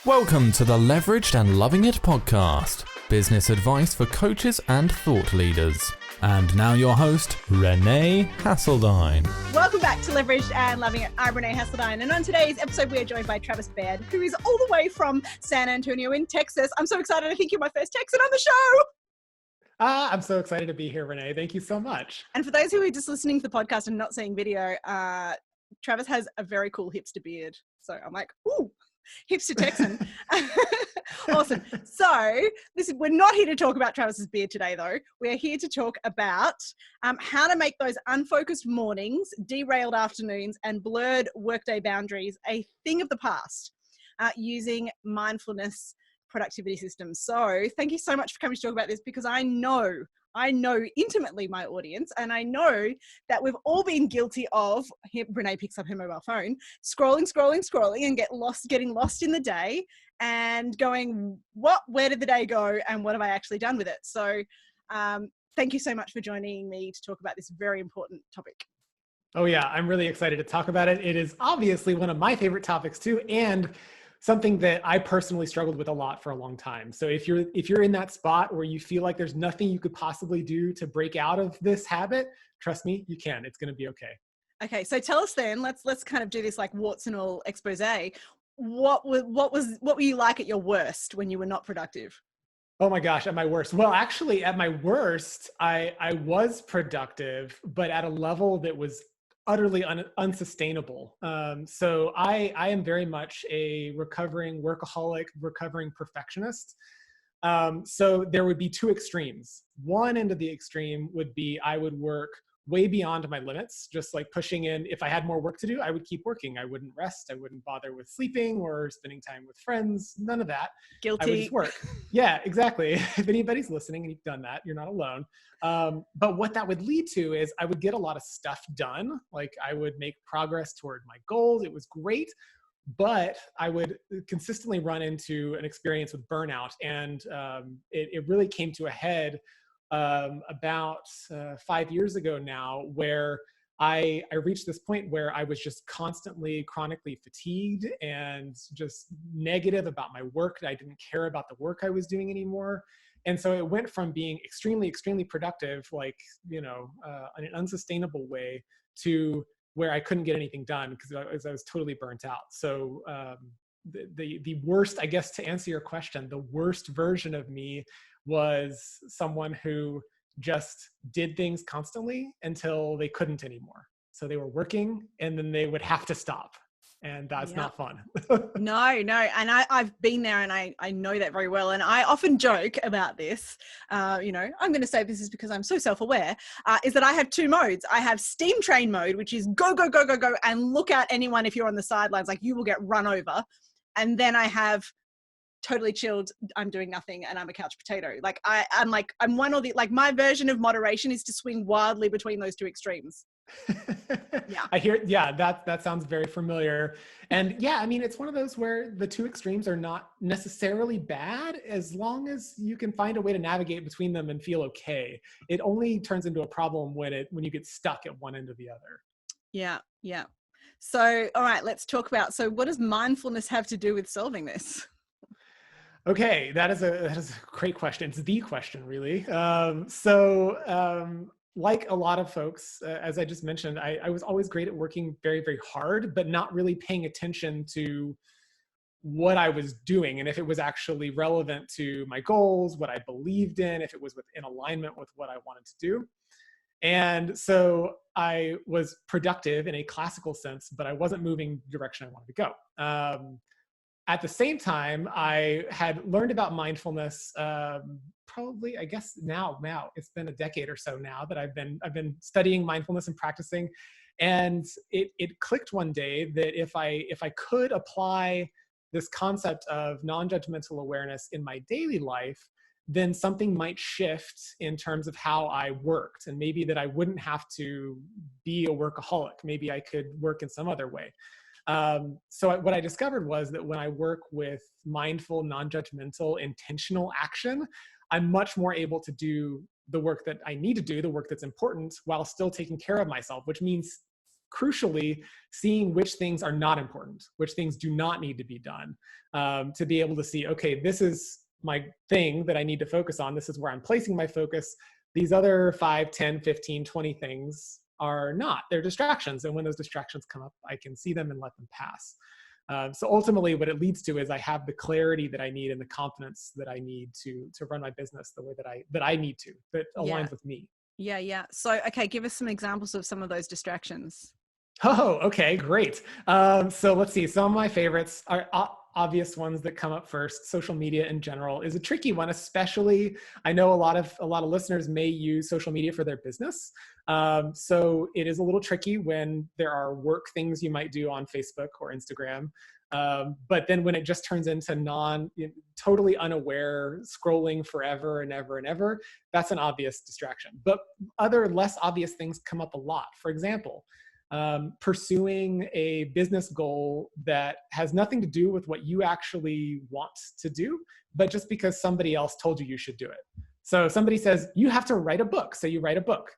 Welcome to the Leveraged and Loving It podcast, business advice for coaches and thought leaders. And now your host, Renee Hasseldine. Welcome back to Leveraged and Loving It. I'm Renee Hasseldine, and on today's episode, we are joined by Travis Baird, who is all the way from San Antonio in Texas. I'm so excited. I think you're my first Texan on the show. I'm so excited to be here, Renee. Thank you so much. And for those who are just listening to the podcast and not seeing video, Travis has a very cool hipster beard. So I'm like, ooh. Hipster Texan. Awesome. So we're not here to talk about Travis's beard today, though. We're here to talk about how to make those unfocused mornings, derailed afternoons, and blurred workday boundaries a thing of the past using mindfulness productivity systems. So thank you so much for coming to talk about this, because I know intimately my audience, and I know that we've all been guilty of, Renee picks up her mobile phone, scrolling and getting lost in the day and going, where did the day go and what have I actually done with it? So thank you so much for joining me to talk about this very important topic. Oh yeah, I'm really excited to talk about it. It is obviously one of my favorite topics too, and something that I personally struggled with a lot for a long time. So if you're in that spot where you feel like there's nothing you could possibly do to break out of this habit, trust me, you can. It's going to be okay. Okay, so tell us then. Let's kind of do this like warts and all expose. What were you like at your worst when you were not productive? Oh my gosh, at my worst. Well, actually, at my worst, I was productive, but at a level that was utterly unsustainable. So I am very much a recovering workaholic, recovering perfectionist. So there would be two extremes. One end of the extreme would be I would work way beyond my limits, just like pushing in. If I had more work to do, I would keep working. I wouldn't rest. I wouldn't bother with sleeping or spending time with friends. None of that. Guilty. I would just work. Yeah, exactly. If anybody's listening and you've done that, you're not alone. But what that would lead to is I would get a lot of stuff done. Like I would make progress toward my goals. It was great. But I would consistently run into an experience with burnout. And it really came to a head about 5 years ago now, where I reached this point where I was just constantly chronically fatigued and just negative about my work. I didn't care about the work I was doing anymore. And so it went from being extremely, extremely productive, like, in an unsustainable way, to where I couldn't get anything done because I was totally burnt out. So the worst, I guess, to answer your question, the worst version of me was someone who just did things constantly until they couldn't anymore. So they were working and then they would have to stop. And that's not fun. No. And I've been there, and I know that very well. And I often joke about this. I'm going to say this is because I'm so self-aware, is that I have two modes. I have steam train mode, which is go, go, go, go, go, and look at anyone if you're on the sidelines, like you will get run over. And then I have totally chilled, I'm doing nothing and I'm a couch potato. Like I'm one or the, like my version of moderation is to swing wildly between those two extremes. Yeah. I hear, yeah, that sounds very familiar. And yeah, I mean, it's one of those where the two extremes are not necessarily bad as long as you can find a way to navigate between them and feel okay. It only turns into a problem when you get stuck at one end or the other. Yeah. Yeah. So, all right, let's talk about, so what does mindfulness have to do with solving this? Okay, that is a great question. It's the question, really. Like a lot of folks, as I just mentioned, I was always great at working very, very hard, but not really paying attention to what I was doing and if it was actually relevant to my goals, what I believed in, if it was in alignment with what I wanted to do. And so I was productive in a classical sense, but I wasn't moving the direction I wanted to go. At the same time, I had learned about mindfulness, probably, I guess now it's been a decade or so now that I've been studying mindfulness and practicing. And it clicked one day that if I could apply this concept of non-judgmental awareness in my daily life, then something might shift in terms of how I worked. And maybe that I wouldn't have to be a workaholic. Maybe I could work in some other way. So what I discovered was that when I work with mindful, non-judgmental, intentional action, I'm much more able to do the work that I need to do, the work that's important, while still taking care of myself, which means crucially, seeing which things are not important, which things do not need to be done, to be able to see, okay, this is my thing that I need to focus on. This is where I'm placing my focus. These other 5, 10, 15, 20 things are not. They're distractions. And when those distractions come up, I can see them and let them pass. So ultimately what it leads to is I have the clarity that I need and the confidence that I need to run my business the way that I need to, that aligns with me. Yeah. So, okay, give us some examples of some of those distractions. Oh, okay, great. So let's see. Some of my favorites are obvious ones that come up first. Social media in general is a tricky one, especially I know a lot of listeners may use social media for their business. So it is a little tricky when there are work things you might do on Facebook or Instagram. But then when it just turns into totally unaware scrolling forever and ever and ever, that's an obvious distraction. But other less obvious things come up a lot. For example, pursuing a business goal that has nothing to do with what you actually want to do, but just because somebody else told you should do it. So somebody says, you have to write a book. So you write a book.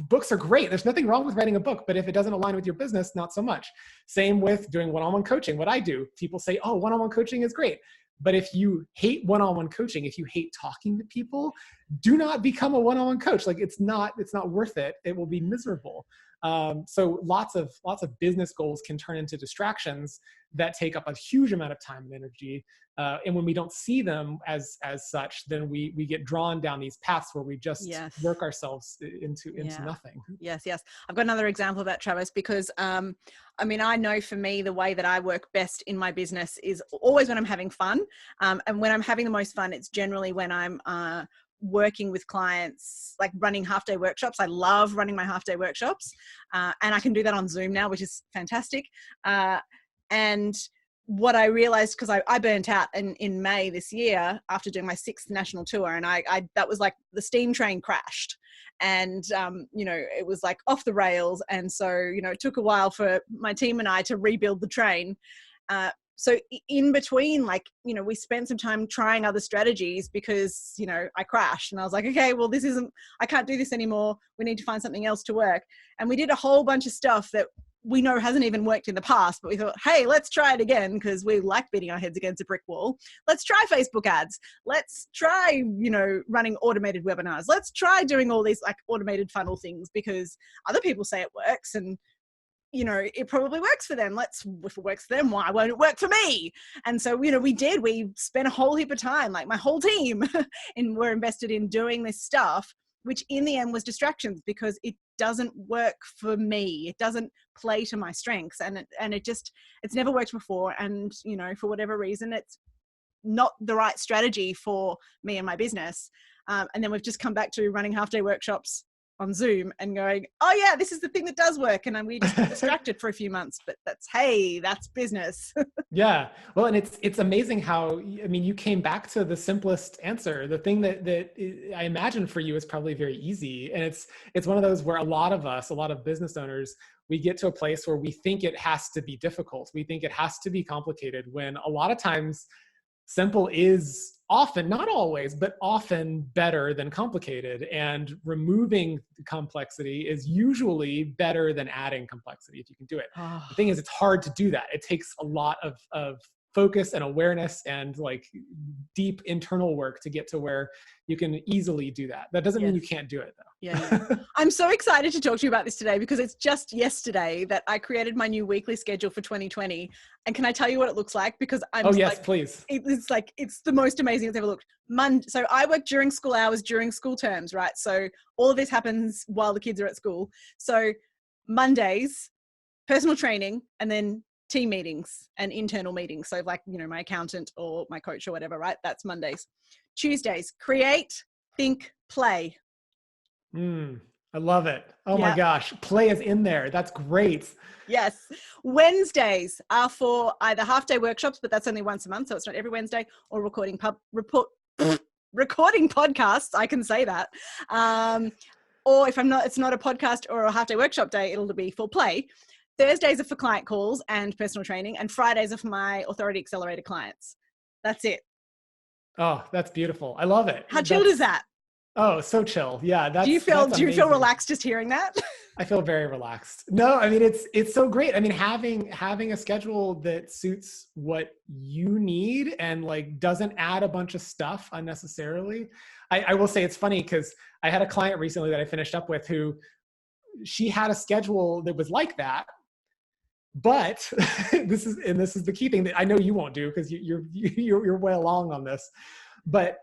Books are great. There's nothing wrong with writing a book, but if it doesn't align with your business, not so much. Same with doing one-on-one coaching. What I do, people say, oh, one-on-one coaching is great. But if you hate one-on-one coaching, if you hate talking to people, do not become a one-on-one coach. Like it's not worth it. It will be miserable. So lots of business goals can turn into distractions that take up a huge amount of time and energy. And when we don't see them as such, then we get drawn down these paths where we just work ourselves into nothing. Yes. I've got another example of that, Travis, because I know for me, the way that I work best in my business is always when I'm having fun. And when I'm having the most fun, it's generally when I'm working with clients, like running half-day workshops. I love running my half-day workshops. And I can do that on Zoom now, which is fantastic. And what I realized, because I burnt out in May this year after doing my 6th national tour, and I that was like the steam train crashed, and it was like off the rails. And so it took a while for my team and I to rebuild the train. So in between, we spent some time trying other strategies because, I crashed and I was like, okay, well, I can't do this anymore. We need to find something else to work. And we did a whole bunch of stuff that we know hasn't even worked in the past, but we thought, hey, let's try it again because we like beating our heads against a brick wall. Let's try Facebook ads. Let's try, running automated webinars. Let's try doing all these automated funnel things because other people say it works and it probably works for them. If it works for them, why won't it work for me? And so, we spent a whole heap of time, like my whole team and were invested in doing this stuff, which in the end was distractions because it doesn't work for me. It doesn't play to my strengths. And it's never worked before. And, for whatever reason, it's not the right strategy for me and my business. And then we've just come back to running half-day workshops on Zoom and going, oh yeah, this is the thing that does work. And we just got distracted for a few months, but that's business. Yeah. Well, and it's amazing how, you came back to the simplest answer. The thing that I imagine for you is probably very easy. And it's one of those where a lot of business owners, we get to a place where we think it has to be difficult. We think it has to be complicated when a lot of times simple is often, not always, but often better than complicated. And removing complexity is usually better than adding complexity if you can do it. The thing is, it's hard to do that. It takes a lot of focus and awareness and deep internal work to get to where you can easily do that. That doesn't mean you can't do it though. Yeah. I'm so excited to talk to you about this today because it's just yesterday that I created my new weekly schedule for 2020. And can I tell you what it looks like? Because please. It's the most amazing it's ever looked. So I work during school hours, during school terms, right? So all of this happens while the kids are at school. So Mondays, personal training, and then team meetings and internal meetings. So my accountant or my coach or whatever, right? That's Mondays. Tuesdays, create, think, play. I love it. Oh my gosh. Play is in there. That's great. Yes. Wednesdays are for either half-day workshops, but that's only once a month. So it's not every Wednesday, or recording podcasts. I can say that. Or if it's not a podcast or a half-day workshop day, it'll be for play. Thursdays are for client calls and personal training, and Fridays are for my Authority Accelerator clients. That's it. Oh, that's beautiful. I love it. How chilled is that? Oh, so chill. Yeah, Do you feel amazing. relaxed just hearing that? I feel very relaxed. No, I mean, it's so great. I mean, having a schedule that suits what you need and like doesn't add a bunch of stuff unnecessarily. I will say it's funny because I had a client recently that I finished up with who she had a schedule that was like that. But this is the key thing that I know you won't do because you're way along on this. But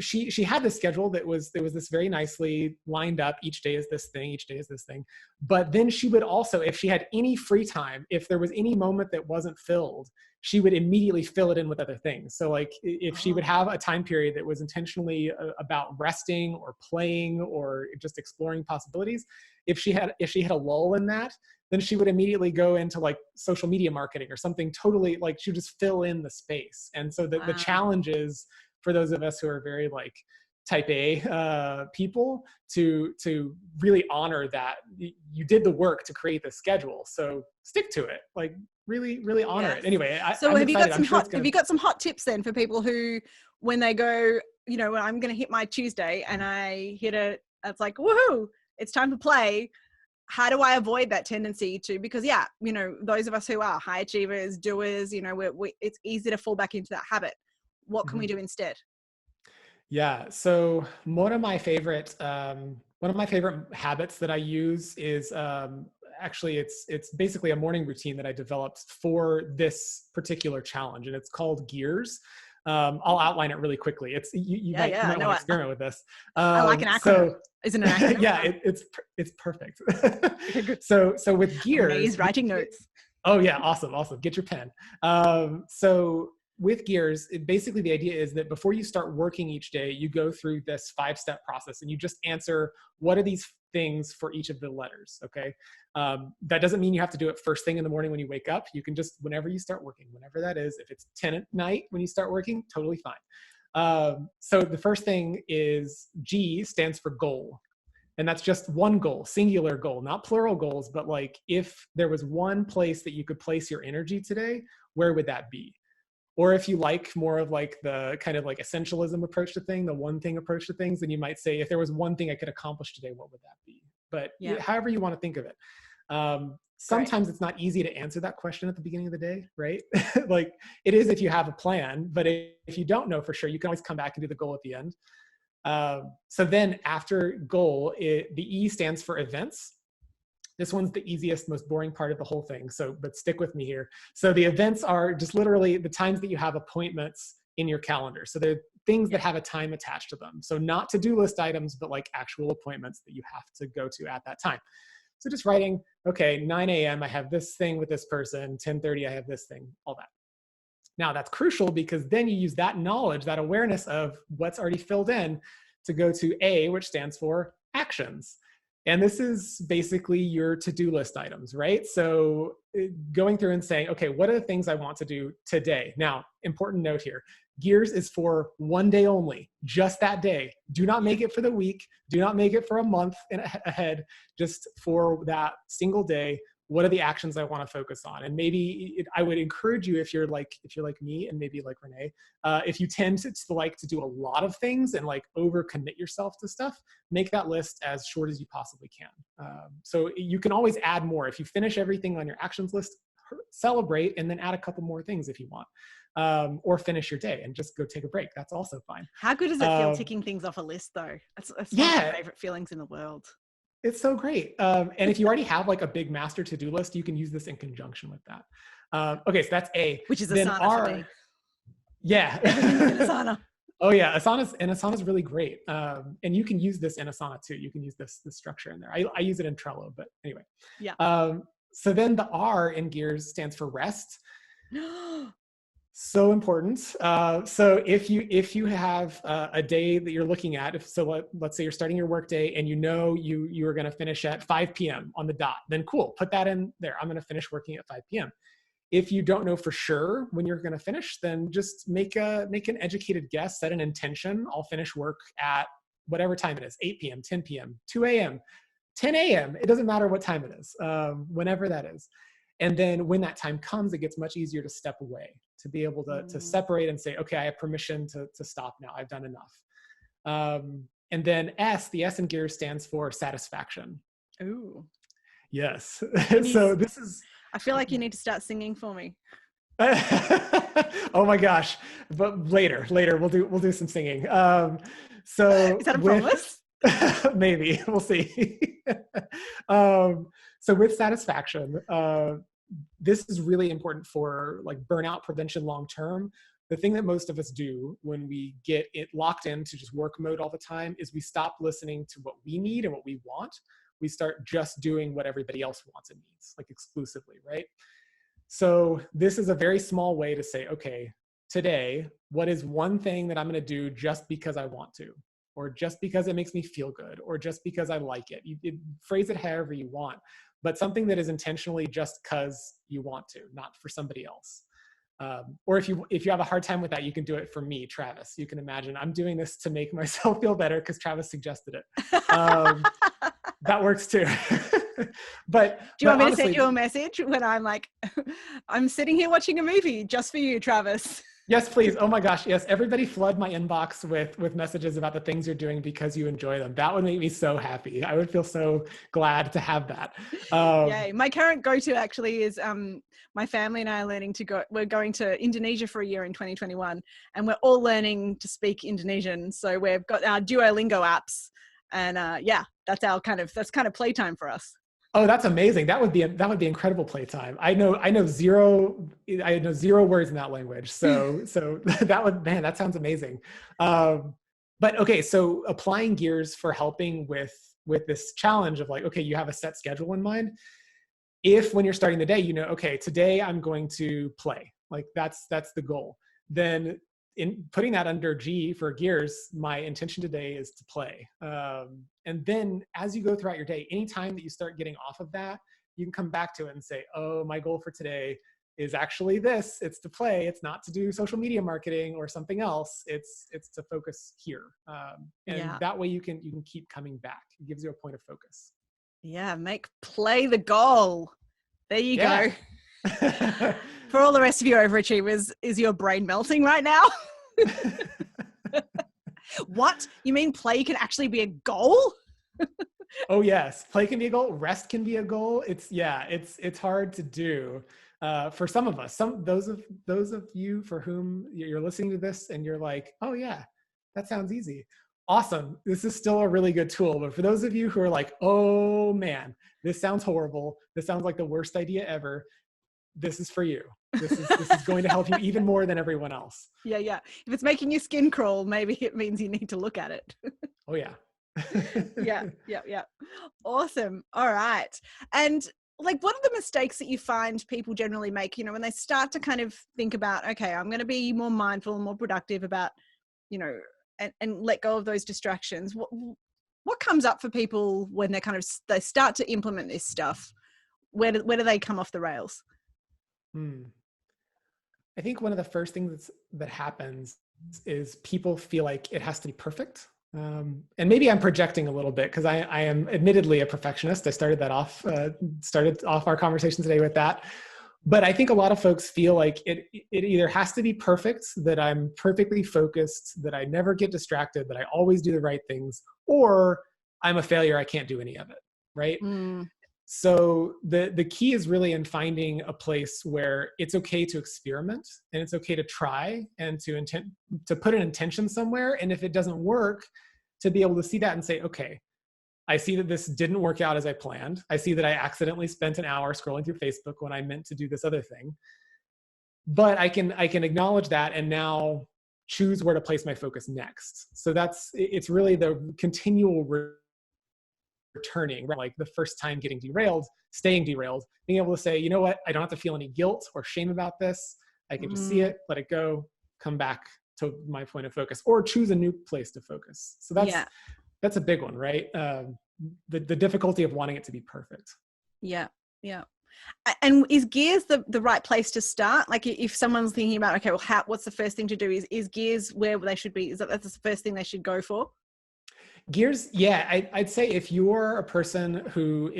she had this schedule that was this very nicely lined up. Each day is this thing. Each day is this thing. But then she would also, if she had any free time, if there was any moment that wasn't filled, she would immediately fill it in with other things. So like if she would have a time period that was intentionally about resting or playing or just exploring possibilities, if she had a lull in that, then she would immediately go into like social media marketing or something totally like she would just fill in the space. And so the challenge is for those of us who are very like type A people to really honor that you did the work to create the schedule. So stick to it, like really honor it. Anyway, so have you got some hot tips then for people who, when they go, you know, I'm going to hit my Tuesday and I hit it, it's like, woohoo, it's time to play. How do I avoid that tendency to, because you know, those of us who are high achievers, doers, you know, it's easy to fall back into that habit. What can we do instead? Yeah. So one of my favorite habits that I use is actually it's basically a morning routine that I developed for this particular challenge, and it's called Gears. I'll outline it really quickly. It's you might want to experiment with this. I like an acronym. Isn't it an acronym? Yeah, it's perfect. So with Gears, Renee's writing notes. Oh yeah, awesome. Get your pen. So with Gears, basically the idea is that before you start working each day, you go through this 5-step process and you just answer what are these things for each of the letters. Okay. That doesn't mean you have to do it first thing in the morning when you wake up. You can just, whenever you start working, whenever that is, if it's 10 at night when you start working, totally fine. So the first thing is G stands for goal. And that's just one goal, singular goal, not plural goals, but like if there was one place that you could place your energy today, where would that be? Or if you like more of like the kind of like essentialism approach to thing, the one thing approach to things, then you might say, if there was one thing I could accomplish today, what would that be? But however you want to think of it. Sometimes it's not easy to answer that question at the beginning of the day, right? Like it is if you have a plan, but if you don't know for sure, you can always come back and do the goal at the end. So then after goal, the E stands for events. This one's the easiest, most boring part of the whole thing. But stick with me here. So the events are just literally the times that you have appointments in your calendar. So they're things that have a time attached to them. So not to-do list items, but like actual appointments that you have to go to at that time. So just writing, okay, 9 a.m. I have this thing with this person, 10:30 I have this thing, all that. Now that's crucial because then you use that knowledge, that awareness of what's already filled in to go to A, which stands for actions. And this is basically your to-do list items, right? So going through and saying, okay, what are the things I want to do today? Now, important note here, Gears is for one day only, just that day. Do not make it for the week. Do not make it for a month ahead, just for that single day. What are the actions I want to focus on? And maybe I would encourage you, if you're like me and maybe like Renee, if you tend to like to do a lot of things and like overcommit yourself to stuff, make that list as short as you possibly can. So you can always add more. If you finish everything on your actions list, celebrate and then add a couple more things if you want. Or finish your day and just go take a break. That's also fine. How good does it feel ticking things off a list though? That's one of my favorite feelings in the world. It's so great. And if you already have like a big master to-do list, you can use this in conjunction with that. Okay, so that's A. Which is Asana for me. Yeah. Everything's in Asana. Oh yeah, Asana's really great. And you can use this in Asana too. You can use this structure in there. I use it in Trello, but anyway. Yeah. So then the R in Gears stands for rest. So important. So if you have a day that you're looking at, let's say you're starting your work day and you know you are going to finish at 5 p.m. on the dot, then cool, put that in there. I'm going to finish working at 5 p.m. If you don't know for sure when you're going to finish, then just make an educated guess, set an intention. I'll finish work at whatever time it is, 8 p.m., 10 p.m., 2 a.m., 10 a.m. It doesn't matter what time it is, whenever that is. And then when that time comes, it gets much easier to step away, to be able to separate and say, okay, I have permission to stop now. I've done enough. And then S, the S in gears stands for satisfaction. Ooh. Yes. Can you So this is, I feel like you need to start singing for me. oh my gosh, but later we'll do some singing. So Is that a with promise? maybe we'll see. So with satisfaction, this is really important for like burnout prevention long term. The thing that most of us do when we get it locked into just work mode all the time is we stop listening to what we need and what we want. We start just doing what everybody else wants and needs, like exclusively, right? So this is a very small way to say, okay, today, what is one thing that I'm going to do just because I want to, or just because it makes me feel good, or just because I like it? You phrase it however you want, but something that is intentionally just because you want to, not for somebody else. Or if you have a hard time with that, you can do it for me, Travis. You can imagine I'm doing this to make myself feel better because Travis suggested it. That works too. But do you want me honestly, to send you a message when I'm like, I'm sitting here watching a movie just for you, Travis? Yes, please. Oh my gosh. Yes. Everybody flood my inbox with messages about the things you're doing because you enjoy them. That would make me so happy. I would feel so glad to have that. Yay. My current go-to actually is my family and I are we're going to Indonesia for a year in 2021, and we're all learning to speak Indonesian. So we've got our Duolingo apps, and that's kind of playtime for us. Oh, that's amazing. That would be incredible playtime. I know zero words in that language. So that sounds amazing. But okay, so applying gears for helping with this challenge of like, okay, you have a set schedule in mind. If when you're starting the day, you know, okay, today I'm going to play, like that's the goal. Then in putting that under G for gears, my intention today is to play. And then as you go throughout your day, anytime that you start getting off of that, you can come back to it and say, oh, my goal for today is actually this. It's to play. It's not to do social media marketing or something else. It's to focus here. That way you can keep coming back. It gives you a point of focus. Yeah, make play the goal. There you go. For all the rest of you overachievers, is your brain melting right now? What? You mean play can actually be a goal? Oh yes, play can be a goal. Rest can be a goal. It's hard to do for some of us. Those of you for whom you're listening to this and you're like, oh yeah, that sounds easy. Awesome. This is still a really good tool. But for those of you who are like, oh man, this sounds horrible. This sounds like the worst idea ever. This is for you. This is going to help you even more than everyone else. Yeah. If it's making your skin crawl, maybe it means you need to look at it. Oh yeah. Yeah. Awesome. All right. And like, what are the mistakes that you find people generally make, when they start to kind of think about, okay, I'm going to be more mindful and more productive about, and let go of those distractions. What comes up for people when they start to implement this stuff? Where do they come off the rails? I think one of the first things that happens is people feel like it has to be perfect. And maybe I'm projecting a little bit because I am admittedly a perfectionist. I started off our conversation today with that. But I think a lot of folks feel like it either has to be perfect, that I'm perfectly focused, that I never get distracted, that I always do the right things, or I'm a failure, I can't do any of it, right? So the key is really in finding a place where it's okay to experiment and it's okay to try and to put an intention somewhere. And if it doesn't work, to be able to see that and say, okay, I see that this didn't work out as I planned. I see that I accidentally spent an hour scrolling through Facebook when I meant to do this other thing. But I can acknowledge that and now choose where to place my focus next. So it's really the continual returning, right? Like the first time getting derailed, staying derailed, being able to say, you know what, I don't have to feel any guilt or shame about this. I can just see it, let it go, come back to my point of focus, or choose a new place to focus. So that's a big one, right? The difficulty of wanting it to be perfect. Yeah. And is gears the right place to start? Like if someone's thinking about, okay, well, what's the first thing to do? Is gears where they should be? That's the first thing they should go for? Gears, yeah, I'd say if you're a person who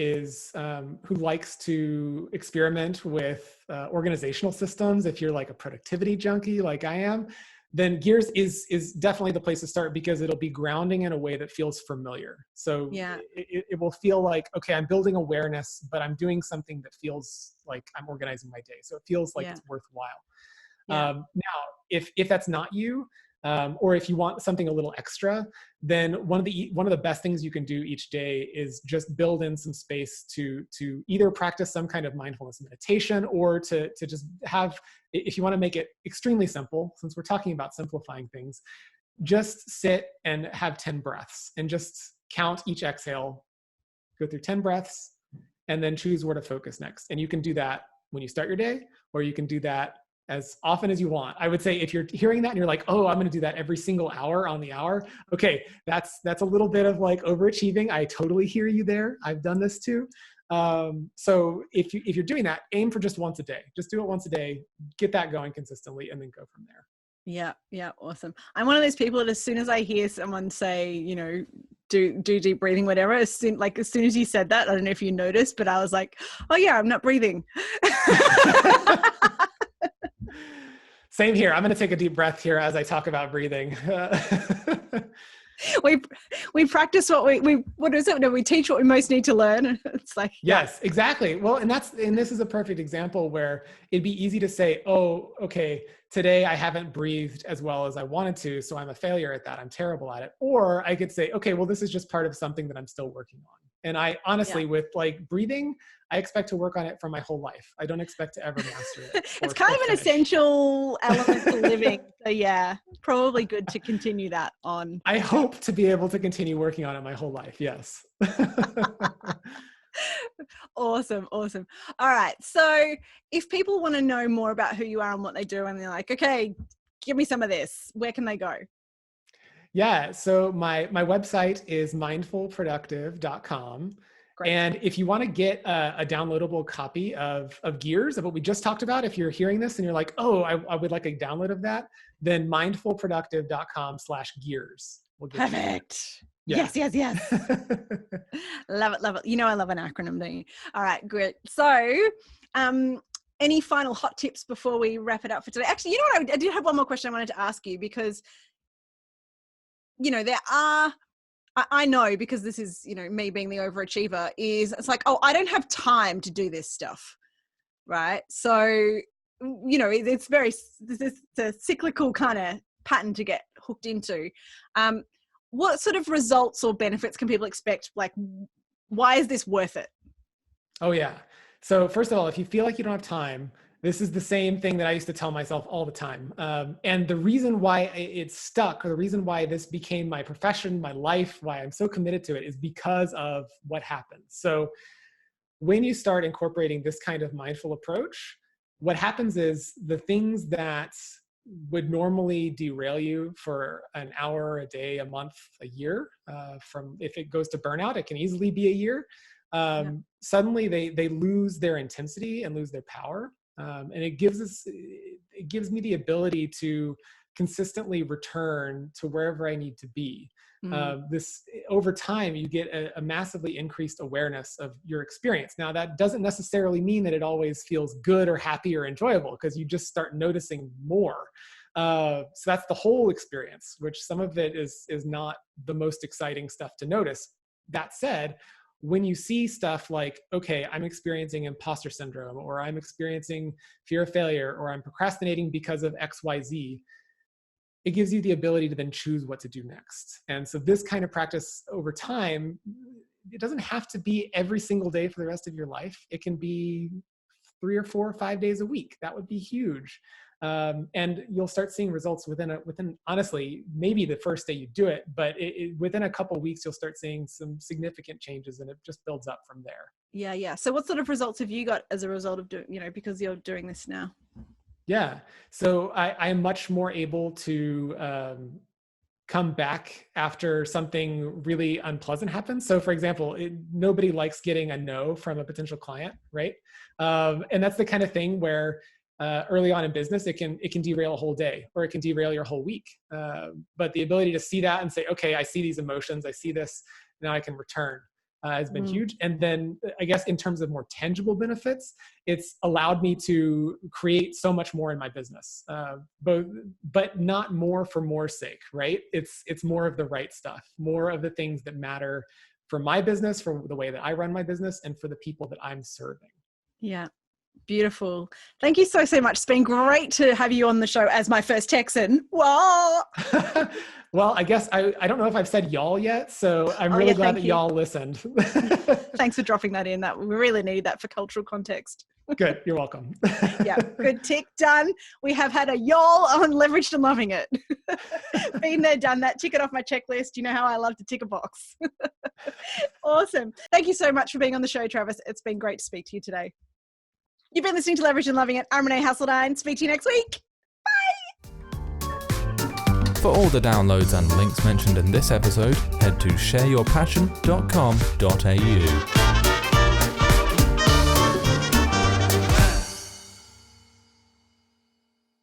likes to experiment with organizational systems, if you're like a productivity junkie like I am, then Gears is definitely the place to start, because it'll be grounding in a way that feels familiar. So it will feel like, okay, I'm building awareness, but I'm doing something that feels like I'm organizing my day. So it feels like it's worthwhile. Now, if that's not you, or if you want something a little extra, then one of the best things you can do each day is just build in some space to either practice some kind of mindfulness meditation, or to just have, if you want to make it extremely simple, since we're talking about simplifying things, just sit and have 10 breaths and just count each exhale, go through 10 breaths, and then choose where to focus next. And you can do that when you start your day, or you can do that as often as you want. I would say if you're hearing that and you're like, oh, I'm going to do that every single hour on the hour. Okay, that's a little bit of like overachieving. I totally hear you there. I've done this too. So if you're doing that, aim for just once a day. Just do it once a day, get that going consistently, and then go from there. Yeah, awesome. I'm one of those people that as soon as I hear someone say, you know, do deep breathing, whatever, as soon as you said that, I don't know if you noticed, but I was like, oh yeah, I'm not breathing. Same here. I'm going to take a deep breath here as I talk about breathing. we practice what is it? No, we teach what we most need to learn. It's like, yes, exactly. Well, and this is a perfect example where it'd be easy to say, oh, okay, today I haven't breathed as well as I wanted to, so I'm a failure at that. I'm terrible at it. Or I could say, okay, well, this is just part of something that I'm still working on. And I honestly, with like breathing, I expect to work on it for my whole life. I don't expect to ever master it. It's kind of an essential element to living. So yeah, probably good to continue that on. I hope to be able to continue working on it my whole life. Yes. Awesome. All right. So if people want to know more about who you are and what they do, and they're like, okay, give me some of this, where can they go? Yeah. So my website is mindfulproductive.com. Great. And if you want to get a downloadable copy of Gears, of what we just talked about, if you're hearing this and you're like, oh, I would like a download of that, then mindfulproductive.com/gears. Perfect. Yeah. Yes. Love it. You know, I love an acronym, don't you? All right, great. So, any final hot tips before we wrap it up for today? Actually, you know what? I did have one more question I wanted to ask you, because, you know, I know, because this is, you know, me being the overachiever, it's like, oh, I don't have time to do this stuff. Right. So, you know, it's a cyclical kind of pattern to get hooked into. What sort of results or benefits can people expect? Like, why is this worth it? Oh, yeah. So first of all, if you feel like you don't have time, this is the same thing that I used to tell myself all the time. And the reason why it stuck, or the reason why this became my profession, my life, why I'm so committed to it, is because of what happens. So when you start incorporating this kind of mindful approach, what happens is the things that would normally derail you for an hour, a day, a month, a year, if it goes to burnout, it can easily be a year. Suddenly they lose their intensity and lose their power. And it gives me the ability to consistently return to wherever I need to be. This over time, you get a massively increased awareness of your experience. Now, that doesn't necessarily mean that it always feels good or happy or enjoyable, because you just start noticing more. So that's the whole experience, which some of it is not the most exciting stuff to notice. That said, when you see stuff like, okay, I'm experiencing imposter syndrome, or I'm experiencing fear of failure, or I'm procrastinating because of XYZ, it gives you the ability to then choose what to do next. And so this kind of practice over time, it doesn't have to be every single day for the rest of your life. It can be 3 or 4 or 5 days a week. That would be huge. And you'll start seeing results within honestly, maybe the first day you do it, but within a couple of weeks, you'll start seeing some significant changes, and it just builds up from there. Yeah. So what sort of results have you got as a result of doing, because you're doing this now? Yeah. So I am much more able to come back after something really unpleasant happens. So for example, nobody likes getting a no from a potential client, right? And that's the kind of thing where early on in business, it can derail a whole day, or it can derail your whole week. But the ability to see that and say, okay, I see these emotions, I see this, now I can return. has been huge. And then I guess in terms of more tangible benefits, it's allowed me to create so much more in my business, but not more for more's sake, right? It's more of the right stuff, more of the things that matter for my business, for the way that I run my business, and for the people that I'm serving. Yeah. Beautiful. Thank you so much. It's been great to have you on the show as my first Texan. Whoa. Well, I guess I don't know if I've said y'all yet, so I'm really glad that y'all listened. Thanks for dropping that in. That we really need that for cultural context. Good. You're welcome. Yeah. Good tick. Done. We have had a y'all on Leveraged and Loving It. Been there, done that. Tick it off my checklist. You know how I love to tick a box. Awesome. Thank you so much for being on the show, Travis. It's been great to speak to you today. You've been listening to Leverage and Loving It. I'm Renee Hasseldine. Speak to you next week. Bye. For all the downloads and links mentioned in this episode, head to shareyourpassion.com.au.